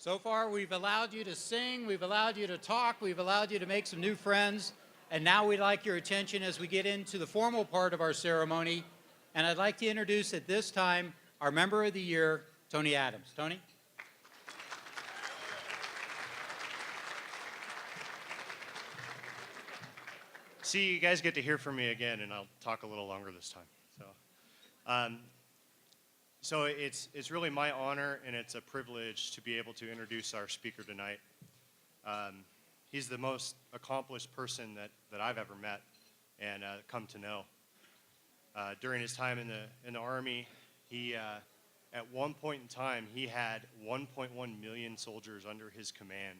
So far, we've allowed you to sing, we've allowed you to talk, we've allowed you to make some new friends, and now we'd like your attention as we get into the formal part of our ceremony. And I'd like to introduce at this time our Member of the Year, Tony Adams. Tony? See, you guys get to hear from me again, and I'll talk a little longer this time. So it's really my honor, and it's a privilege to be able to introduce our speaker tonight. He's the most accomplished person that I've ever met and come to know. During his time in the Army, he at one point in time he had 1.1 million soldiers under his command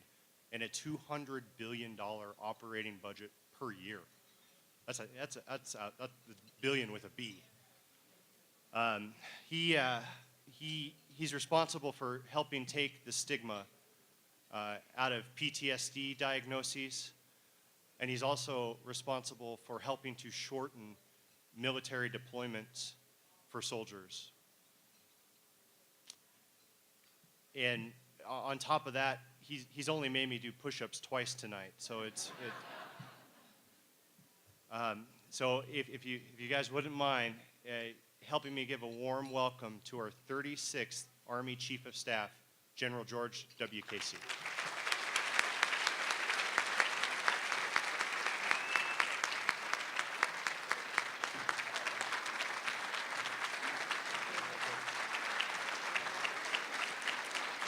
and a $200 billion operating budget per year. That's a billion with a B. He's responsible for helping take the stigma out of PTSD diagnoses, and he's also responsible for helping to shorten military deployments for soldiers. And on top of that, he's only made me do push-ups twice tonight, so so if you guys wouldn't mind helping me give a warm welcome to our 36th Army Chief of Staff, General George W. Casey.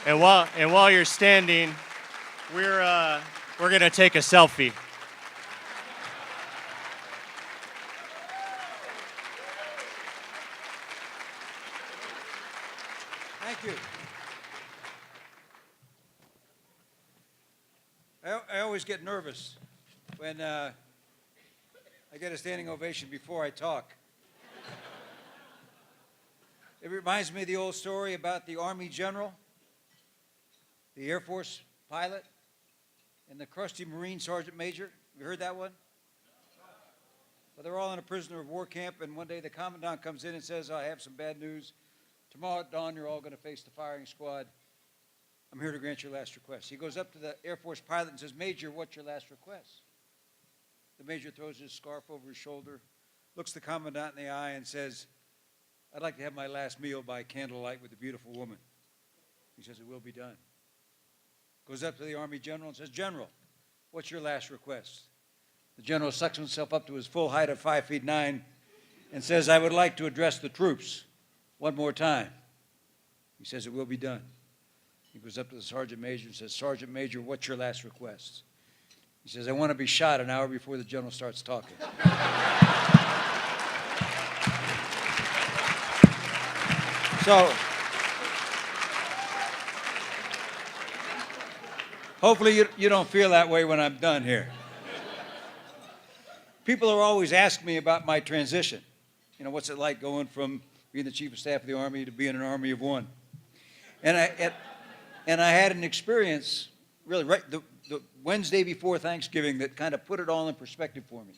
And while you're standing, we're going to take a selfie. Thank you. I always get nervous when I get a standing ovation before I talk. It reminds me of the old story about the Army general, the Air Force pilot, and the crusty Marine sergeant major. You heard that one? Well, they're all in a prisoner of war camp, and one day the commandant comes in and says, I have some bad news. Tomorrow at dawn, you're all going to face the firing squad. I'm here to grant your last request. He goes up to the Air Force pilot and says, Major, what's your last request? The major throws his scarf over his shoulder, looks the commandant in the eye and says, I'd like to have my last meal by candlelight with a beautiful woman. He says, it will be done. Goes up to the Army general and says, General, what's your last request? The general sucks himself up to his full height of 5'9" and says, I would like to address the troops one more time. He says, it will be done. He goes up to the sergeant major and says, Sergeant Major, what's your last request? He says, I want to be shot an hour before the general starts talking. So, hopefully you don't feel that way when I'm done here. People are always asking me about my transition. You know, what's it like going from being the Chief of Staff of the Army to being an Army of one? And I had an experience, really, right the Wednesday before Thanksgiving that kind of put it all in perspective for me.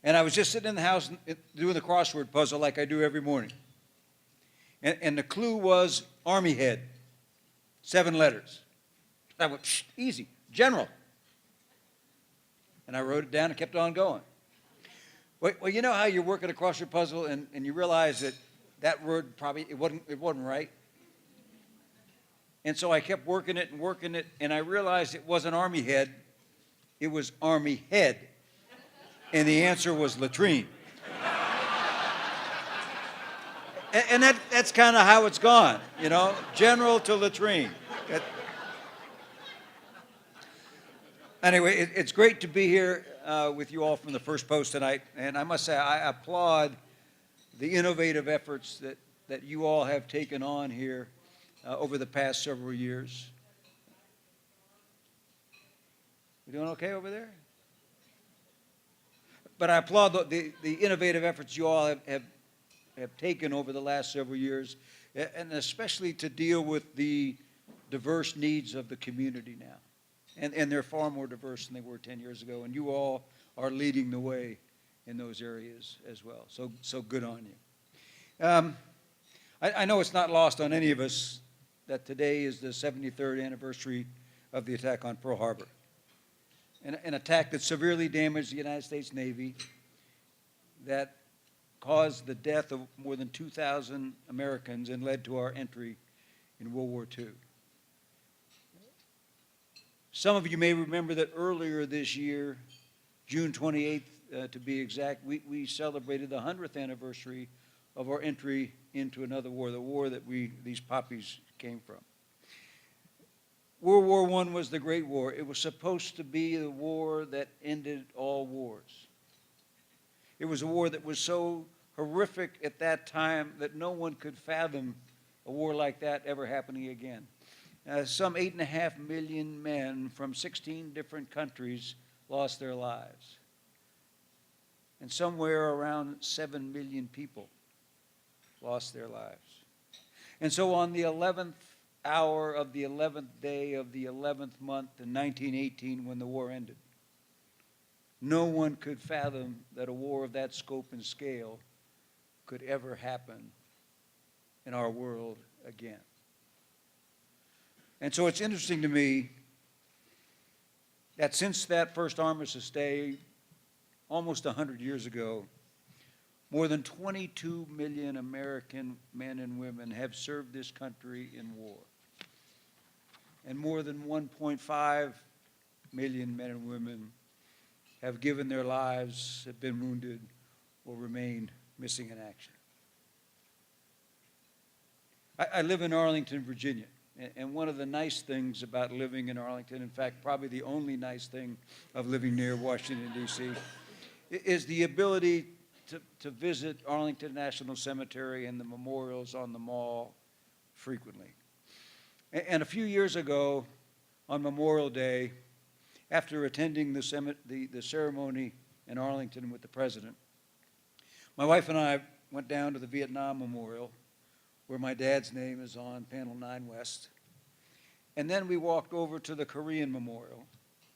And I was just sitting in the house doing the crossword puzzle like I do every morning. And the clue was Army head, 7 letters. I went, psh, easy, General. And I wrote it down and kept on going. Well, you know how you're working a crossword puzzle and you realize that word probably, it wasn't right? And so I kept working it, and I realized it wasn't Army head, it was Army head. And the answer was latrine. And that's kind of how it's gone, you know, general to latrine. Anyway, it's great to be here with you all from the first post tonight. And I must say, I applaud the innovative efforts that you all have taken on here over the past several years. We doing okay over there? But I applaud the innovative efforts you all have taken over the last several years, and especially to deal with the diverse needs of the community now. And they're far more diverse than they were 10 years ago, and you all are leading the way in those areas as well. So good on you. I know it's not lost on any of us that today is the 73rd anniversary of the attack on Pearl Harbor, an attack that severely damaged the United States Navy, that caused the death of more than 2,000 Americans and led to our entry in World War II. Some of you may remember that earlier this year, June 28th to be exact, we celebrated the 100th anniversary of our entry into another war, the war that these poppies came from. World War I was the Great War. It was supposed to be the war that ended all wars. It was a war that was so horrific at that time that no one could fathom a war like that ever happening again. Some 8.5 million men from 16 different countries lost their lives. And somewhere around 7 million people lost their lives. And so on the 11th hour of the 11th day of the 11th month in 1918, when the war ended, no one could fathom that a war of that scope and scale could ever happen in our world again. And so it's interesting to me that since that first armistice day, almost 100 years ago, more than 22 million American men and women have served this country in war. And more than 1.5 million men and women have given their lives, have been wounded, or remain missing in action. I live in Arlington, Virginia. And one of the nice things about living in Arlington, in fact, probably the only nice thing of living near Washington, D.C., is the ability to visit Arlington National Cemetery and the memorials on the mall frequently. And a few years ago, on Memorial Day, after attending the ceremony in Arlington with the president, my wife and I went down to the Vietnam Memorial, where my dad's name is on panel 9 West. And then we walked over to the Korean Memorial,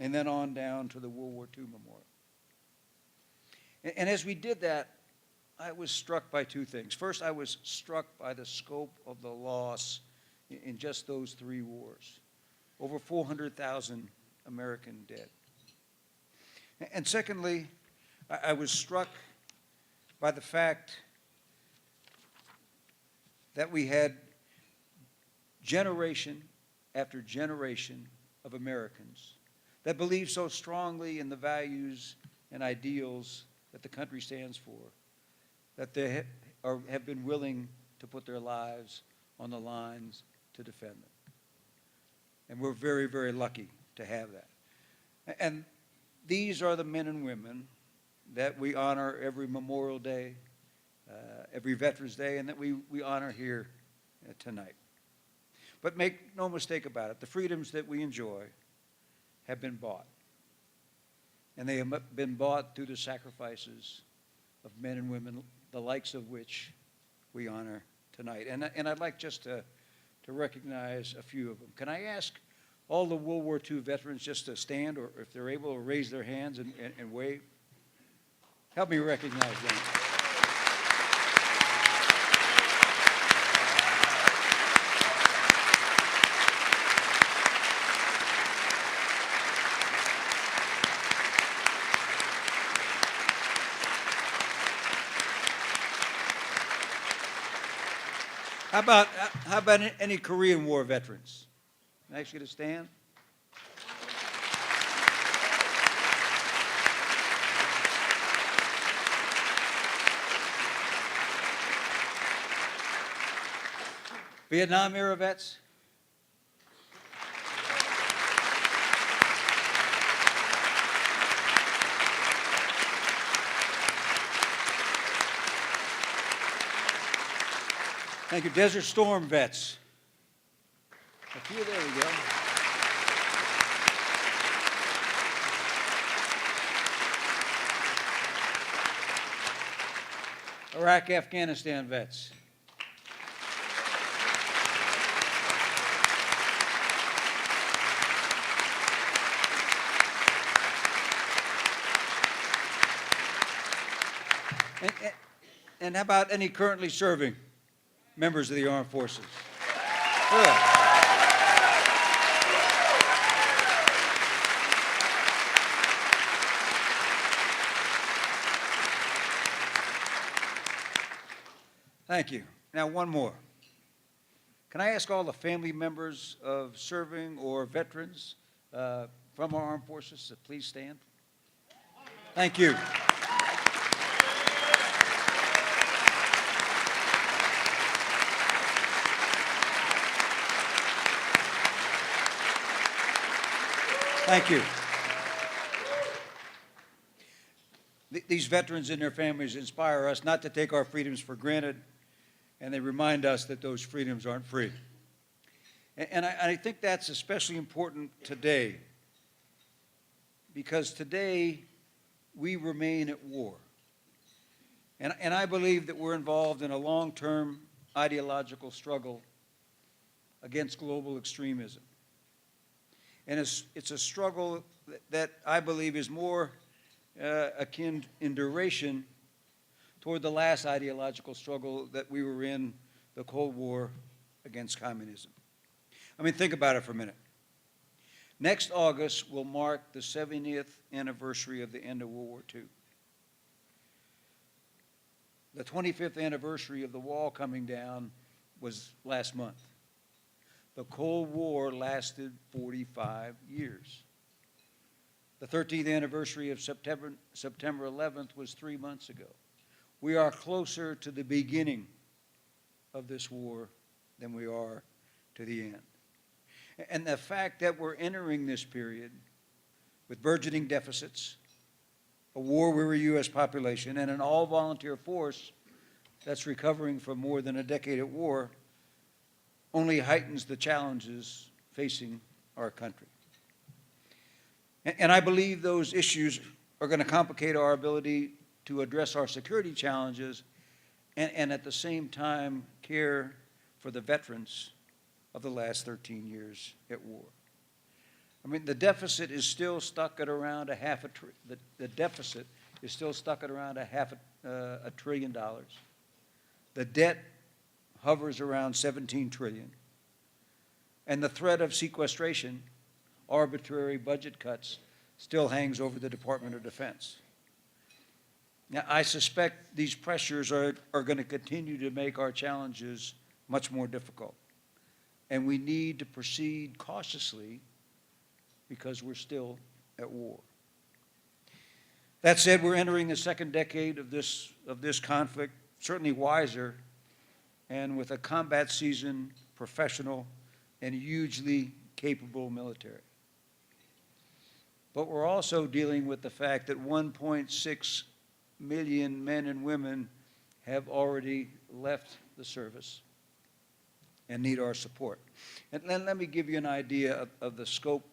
and then on down to the World War II Memorial. And as we did that, I was struck by two things. First, I was struck by the scope of the loss in just those 3 wars. Over 400,000 American dead. And secondly, I was struck by the fact that we had generation after generation of Americans that believe so strongly in the values and ideals that the country stands for, that they have been willing to put their lives on the lines to defend them. And we're very, very lucky to have that. And these are the men and women that we honor every Memorial Day, every Veterans Day, and that we honor here tonight. But make no mistake about it, the freedoms that we enjoy have been bought. And they have been bought through the sacrifices of men and women, the likes of which we honor tonight. And I'd like just to recognize a few of them. Can I ask all the World War II veterans just to stand, or if they're able to raise their hands and wave? Help me recognize them. How about any Korean War veterans? Can I ask you to stand? Vietnam era vets? Thank you. Desert Storm vets. A few, there we go. Iraq, Afghanistan vets. And how about any currently serving members of the armed forces? Good. Thank you. Now, one more. Can I ask all the family members of serving or veterans from our armed forces to please stand? Thank you. Thank you. These veterans and their families inspire us not to take our freedoms for granted, and they remind us that those freedoms aren't free. And I think that's especially important today, because today we remain at war. And I believe that we're involved in a long-term ideological struggle against global extremism. And it's a struggle that I believe is more akin in duration toward the last ideological struggle that we were in, the Cold War against communism. I mean, think about it for a minute. Next August will mark the 70th anniversary of the end of World War II. The 25th anniversary of the wall coming down was last month. The Cold War lasted 45 years. The 13th anniversary of September 11th was 3 months ago. We are closer to the beginning of this war than we are to the end. And the fact that we're entering this period with burgeoning deficits, a war-weary U.S. population, and an all-volunteer force that's recovering from more than a decade at war only heightens the challenges facing our country. And I believe those issues are going to complicate our ability to address our security challenges and at the same time care for the veterans of the last 13 years at war. I mean, the deficit is still stuck at around the deficit is still stuck at around $500 billion. The debt hovers around $17 trillion. And the threat of sequestration, arbitrary budget cuts, still hangs over the Department of Defense. Now, I suspect these pressures are going to continue to make our challenges much more difficult. And we need to proceed cautiously because we're still at war. That said, we're entering the second decade of this conflict, certainly wiser, and with a combat-seasoned, professional, and hugely capable military. But we're also dealing with the fact that 1.6 million men and women have already left the service and need our support. And then let me give you an idea of the scope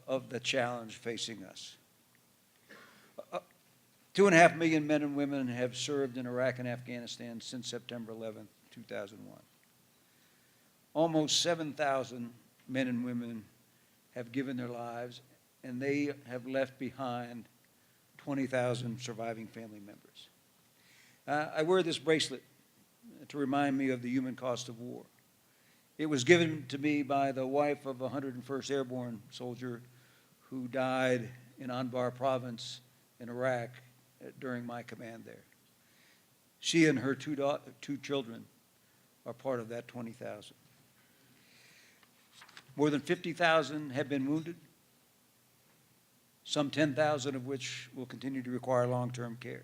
of the challenge facing us. 2.5 million men and women have served in Iraq and Afghanistan since September 11th, 2001. Almost 7,000 men and women have given their lives, and they have left behind 20,000 surviving family members. I wear this bracelet to remind me of the human cost of war. It was given to me by the wife of a 101st Airborne soldier who died in Anbar province in Iraq during my command there. She and her two children are part of that 20,000. More than 50,000 have been wounded, some 10,000 of which will continue to require long-term care.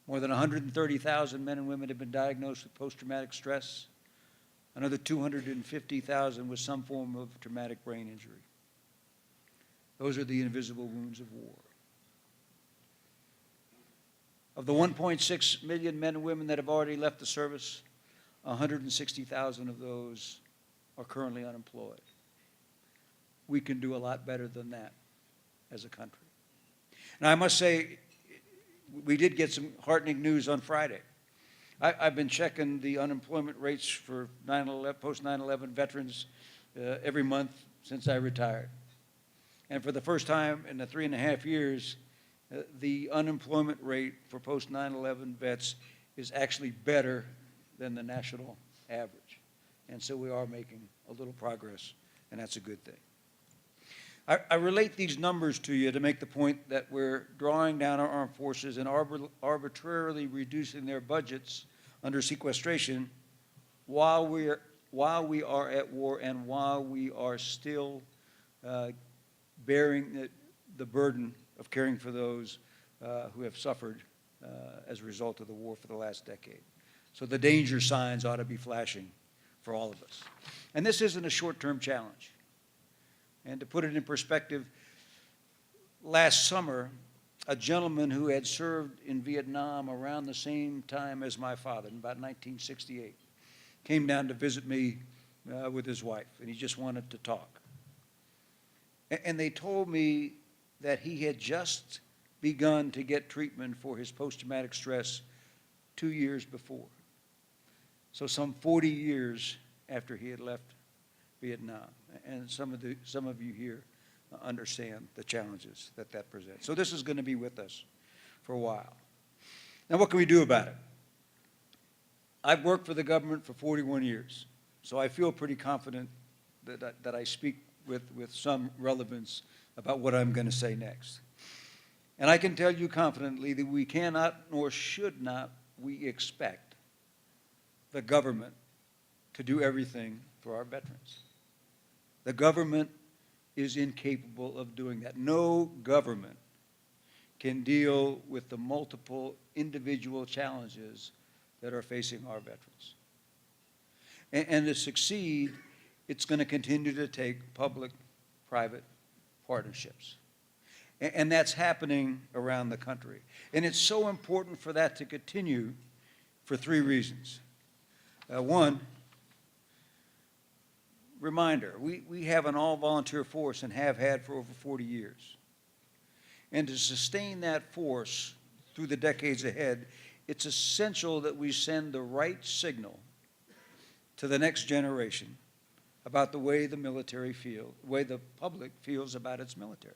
More than 130,000 men and women have been diagnosed with post-traumatic stress, another 250,000 with some form of traumatic brain injury. Those are the invisible wounds of war. Of the 1.6 million men and women that have already left the service, 160,000 of those are currently unemployed. We can do a lot better than that as a country. And I must say, we did get some heartening news on Friday. I've been checking the unemployment rates for post 9/11 veterans every month since I retired. And for the first time in the 3.5 years, the unemployment rate for post 9/11 vets is actually better than the national average. And so we are making a little progress, and that's a good thing. I relate these numbers to you to make the point that we're drawing down our armed forces and arbitrarily reducing their budgets under sequestration while we are at war and while we are still bearing the burden of caring for those who have suffered as a result of the war for the last decade. So the danger signs ought to be flashing for all of us. And this isn't a short-term challenge. And to put it in perspective, last summer, a gentleman who had served in Vietnam around the same time as my father, in about 1968, came down to visit me with his wife, and he just wanted to talk. And they told me that he had just begun to get treatment for his post-traumatic stress 2 years before. So some 40 years after he had left Vietnam. And some of you here understand the challenges that presents. So this is going to be with us for a while. Now, what can we do about it? I've worked for the government for 41 years, so I feel pretty confident that I speak with some relevance about what I'm going to say next. And I can tell you confidently that we cannot nor should not we expect the government to do everything for our veterans. The government is incapable of doing that. No government can deal with the multiple individual challenges that are facing our veterans. And to succeed, it's going to continue to take public-private partnerships. And that's happening around the country. And it's so important for that to continue for 3 reasons. One, reminder, we have an all-volunteer force and have had for over 40 years. And to sustain that force through the decades ahead, it's essential that we send the right signal to the next generation about the way the public feels about its military.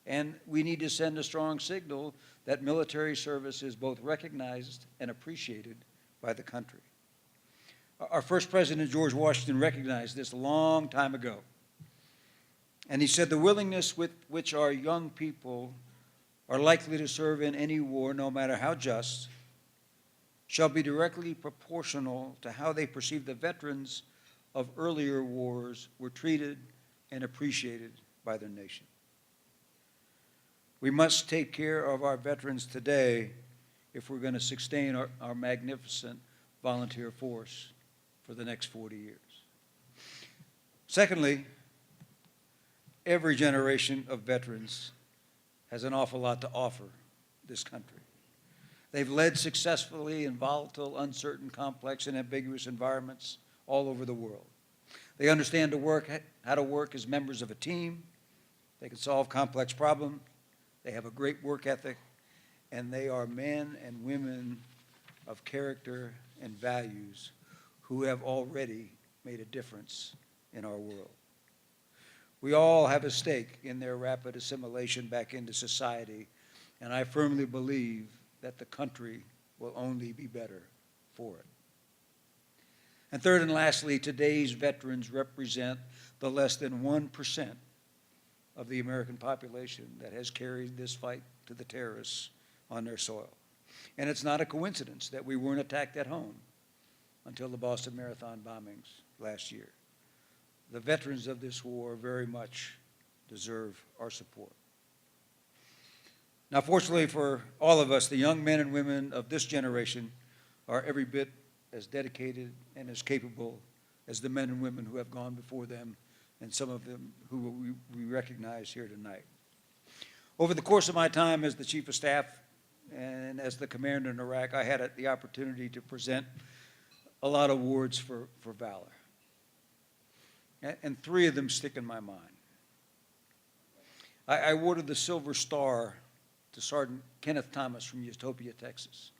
And we need to send a strong signal that military service is both recognized and appreciated by the country. Our first president, George Washington, recognized this a long time ago. And he said, the willingness with which our young people are likely to serve in any war, no matter how just, shall be directly proportional to how they perceive the veterans of earlier wars were treated and appreciated by their nation. We must take care of our veterans today if we're going to sustain our magnificent volunteer force for the next 40 years. Secondly, every generation of veterans has an awful lot to offer this country. They've led successfully in volatile, uncertain, complex, and ambiguous environments all over the world. They understand how to work as members of a team. They can solve complex problems. They have a great work ethic, and they are men and women of character and values who have already made a difference in our world. We all have a stake in their rapid assimilation back into society, and I firmly believe that the country will only be better for it. And third and lastly, today's veterans represent the less than 1% of the American population that has carried this fight to the terrorists on their soil. And it's not a coincidence that we weren't attacked at home until the Boston Marathon bombings last year. The veterans of this war very much deserve our support. Now, fortunately for all of us, the young men and women of this generation are every bit as dedicated and as capable as the men and women who have gone before them, and some of them who we recognize here tonight. Over the course of my time as the Chief of Staff and as the Commander in Iraq, I had the opportunity to present a lot of awards for valor. And 3 of them stick in my mind. I awarded the Silver Star to Sergeant Kenneth Thomas from Utopia, Texas.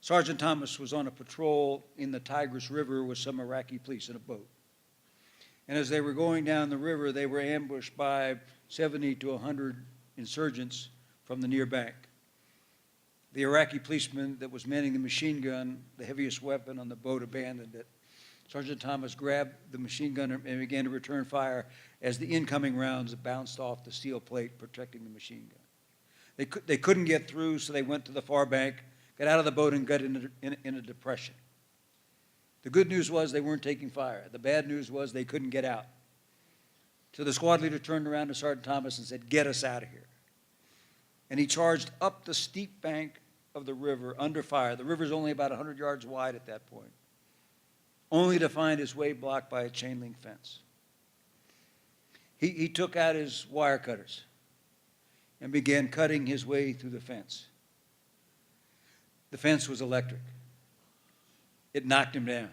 Sergeant Thomas was on a patrol in the Tigris River with some Iraqi police in a boat. And as they were going down the river, they were ambushed by 70 to 100 insurgents from the near bank. The Iraqi policeman that was manning the machine gun, the heaviest weapon on the boat, abandoned it. Sergeant Thomas grabbed the machine gun and began to return fire as the incoming rounds bounced off the steel plate protecting the machine gun. They couldn't get through, so they went to the far bank, got out of the boat, and got in a depression. The good news was they weren't taking fire. The bad news was they couldn't get out. So the squad leader turned around to Sergeant Thomas and said, "Get us out of here." And he charged up the steep bank of the river under fire. The river's only about 100 yards wide at that point, only to find his way blocked by a chain link fence. He took out his wire cutters and began cutting his way through the fence. The fence was electric. It knocked him down.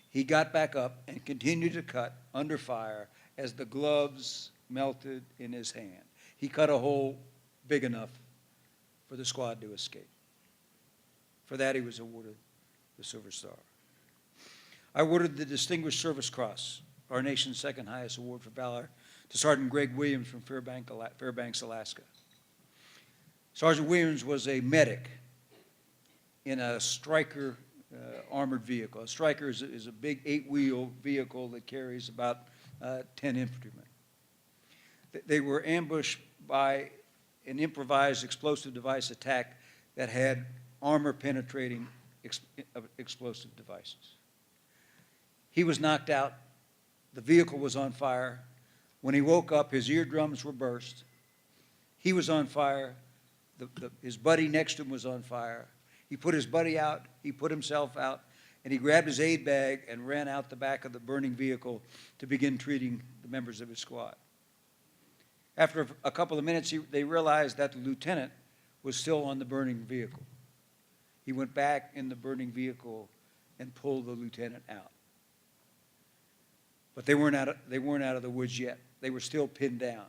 He got back up and continued to cut under fire as the gloves melted in his hand. He cut a hole big enough for the squad to escape. For that, he was awarded the Silver Star. I awarded the Distinguished Service Cross, our nation's second highest award for valor, to Sergeant Greg Williams from Fairbanks, Alaska. Sergeant Williams was a medic in a Stryker armored vehicle. A Stryker is a big 8-wheel vehicle that carries about 10 infantrymen. They were ambushed by an improvised explosive device attack that had armor-penetrating explosive devices. He was knocked out. The vehicle was on fire. When he woke up, his eardrums were burst. He was on fire. His buddy next to him was on fire. He put his buddy out. He put himself out. And he grabbed his aid bag and ran out the back of the burning vehicle to begin treating the members of his squad. After a couple of minutes, they realized that the lieutenant was still on the burning vehicle. He went back in the burning vehicle and pulled the lieutenant out. But they weren't out of the woods yet. They were still pinned down.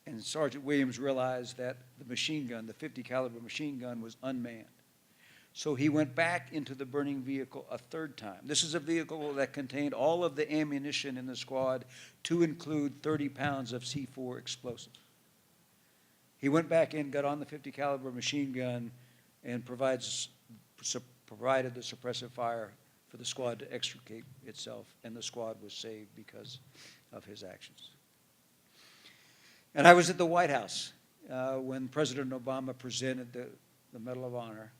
And Sergeant Williams realized that the machine gun, the .50 caliber machine gun, was unmanned. So he went back into the burning vehicle a third time. This is a vehicle that contained all of the ammunition in the squad, to include 30 pounds of C4 explosive. He went back in, got on the .50 caliber machine gun, and provided the suppressive fire for the squad to extricate itself, and the squad was saved because of his actions. And I was at the White House when President Obama presented the Medal of Honor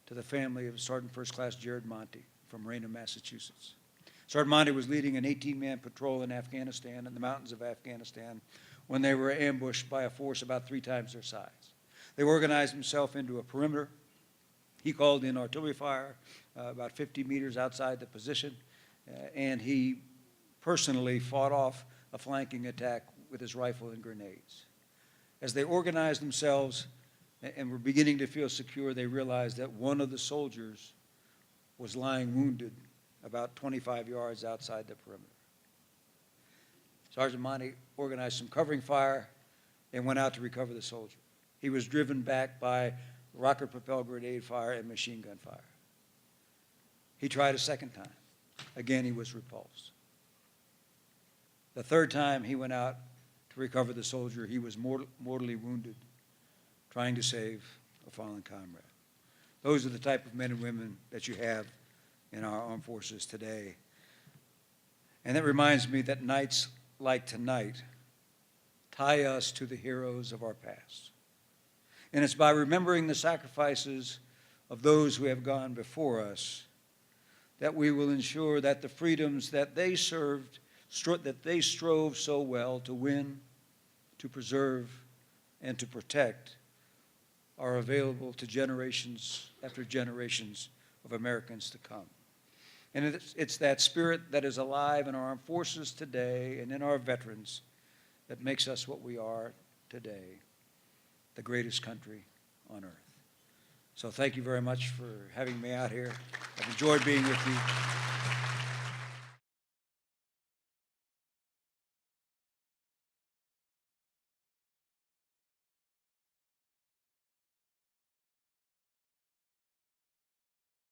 to the family of Sergeant First Class Jared Monty from Raynham, Massachusetts. Sergeant Monty was leading an 18-man patrol in Afghanistan, in the mountains of Afghanistan, when they were ambushed by a force about 3 times their size. They organized themselves into a perimeter. He called in artillery fire about 50 meters outside the position, and he personally fought off a flanking attack with his rifle and grenades. As they organized themselves and were beginning to feel secure, they realized that one of the soldiers was lying wounded about 25 yards outside the perimeter. Sergeant Monty organized some covering fire and went out to recover the soldier. He was driven back by rocket-propelled grenade fire and machine gun fire. He tried a second time. Again, he was repulsed. The third time he went out to recover the soldier, he was mortally wounded, trying to save a fallen comrade. Those are the type of men and women that you have in our armed forces today. And that reminds me that nights like tonight tie us to the heroes of our past. And it's by remembering the sacrifices of those who have gone before us that we will ensure that the freedoms that they strove so well to win, to preserve, and to protect are available to generations after generations of Americans to come. And it's that spirit that is alive in our armed forces today and in our veterans that makes us what we are today, the greatest country on earth. So thank you very much for having me out here. I've enjoyed being with you.